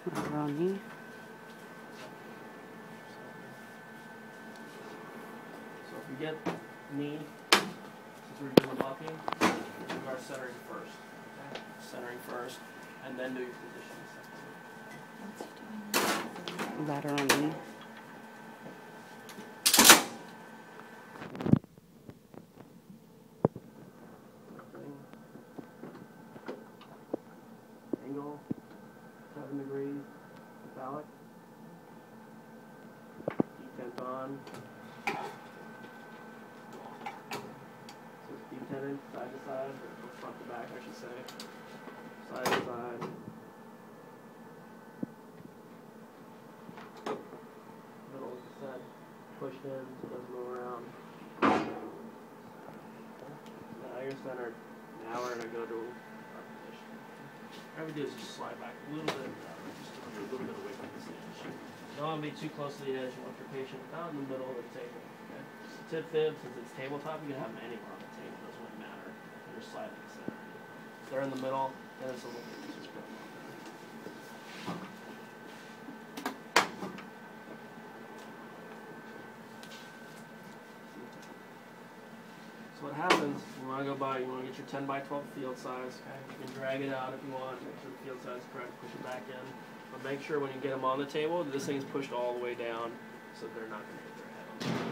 lateral knee. So if you get knee, since we're doing the bucking, we are centering first. Okay? Centering first, and then do your position. Lateral knee. Angle, 7 degrees, metallic. Detent on. So it's detented side to side, or front to back, I should say. Side to side. Middle, as I said, pushed in, so it doesn't move around. Now you're centered. Now we're going to go to our position. All we do is just slide back a little bit, just a little bit away from the stage. You don't want to be too close to the edge. You want your patient about in the middle of the table. Okay? Tip fib, since it's tabletop, you can have them anywhere on the table. It doesn't really matter. You're just sliding the center. If they're in the middle, then it's a little bit easier to put them on there. So what happens, you want to go by, you want to get your 10 by 12 field size. Okay? You can drag it out if you want, make sure the field size is correct, push it back in. But make sure when you get them on the table, this thing is pushed all the way down so they're not going to hit their head on the table.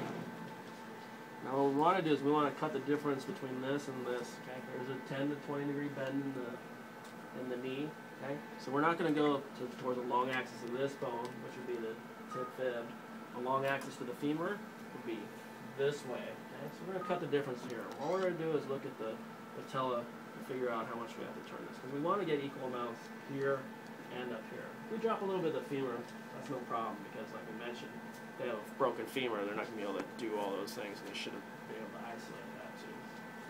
Now what we want to do is we want to cut the difference between this and this. Okay? There's a 10 to 20 degree bend in the knee. Okay? So we're not going to go towards the long axis of this bone, which would be the tip fib. The long axis to the femur would be this way. Okay? So we're going to cut the difference here. All we're going to do is look at the patella and figure out how much we have to turn this. Because we want to get equal amounts here and up here. If we drop a little bit of the femur, that's no problem because, like we mentioned, they have a broken femur. They're not going to be able to do all those things, and they should have been able to isolate that to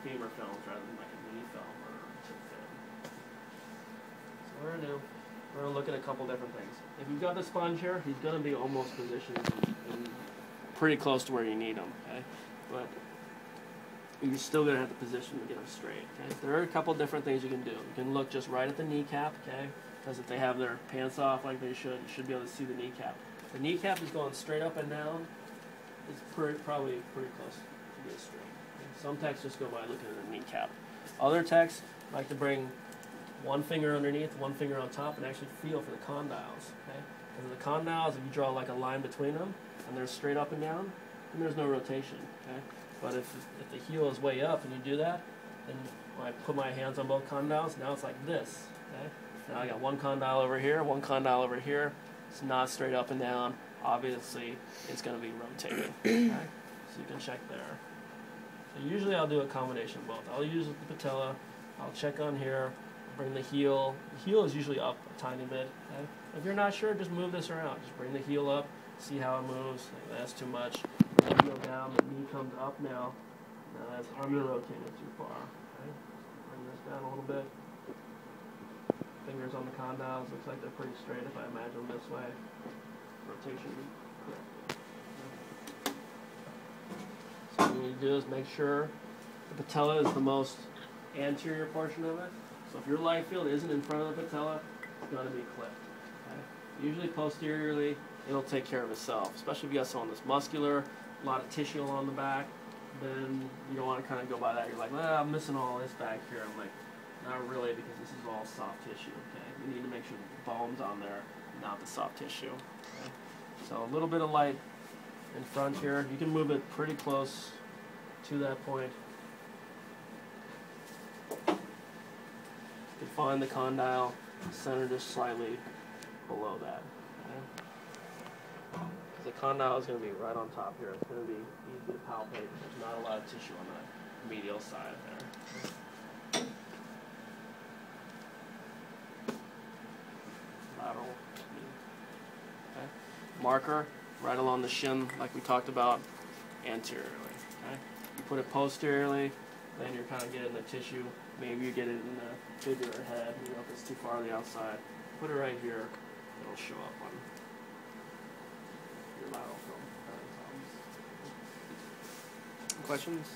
femur films rather than like a knee film or a tip film. So we're going to look at a couple different things. If you've got the sponge here, he's going to be almost positioned in pretty close to where you need him. Okay? But you're still going to have to position to get them straight. Okay? There are a couple different things you can do. You can look just right at the kneecap, okay? Because if they have their pants off like they should, you should be able to see the kneecap. If the kneecap is going straight up and down, it's probably pretty close to get straight. Okay? Some techs just go by looking at the kneecap. Other techs like to bring one finger underneath, one finger on top, and actually feel for the condyles. Okay? Because the condyles, if you draw like a line between them, and they're straight up and down, then there's no rotation. Okay? But if the heel is way up and you do that, then when I put my hands on both condyles, now it's like this. Okay? Now I got one condyle over here, one condyle over here. It's not straight up and down. Obviously, it's going to be rotating. Okay? So you can check there. So usually I'll do a combination of both. I'll use the patella. I'll check on here. Bring the heel. The heel is usually up a tiny bit. Okay? If you're not sure, just move this around. Just bring the heel up. See how it moves. Like, that's too much. The heel down. The knee comes up now. Now that's under-rotated too far. Okay? Bring this down a little bit. Fingers on the condyles. Looks like they're pretty straight if I imagine them this way. Rotation correct. So what you need to do is make sure the patella is the most anterior portion of it. So if your light field isn't in front of the patella, it's going to be clipped. Okay? Usually posteriorly, it'll take care of itself. Especially if you got someone that's muscular, a lot of tissue along the back, then you don't want to kind of go by that. You're like, well, I'm missing all this back here. I'm like, not really, because this is all soft tissue. Okay, you need to make sure the bone's on there, not the soft tissue. Okay? So a little bit of light in front here. You can move it pretty close to that point. You can find the condyle, center just slightly below that. Okay? The condyle is going to be right on top here. It's going to be easy to palpate. There's not a lot of tissue on the medial side there. Lateral. Okay. Marker right along the shin, like we talked about, anteriorly. Okay. You put it posteriorly, then you're kind of getting the tissue. Maybe you get it in the fibula head. You know, if it's too far on the outside, put it right here. It'll show up on your lateral film. Questions?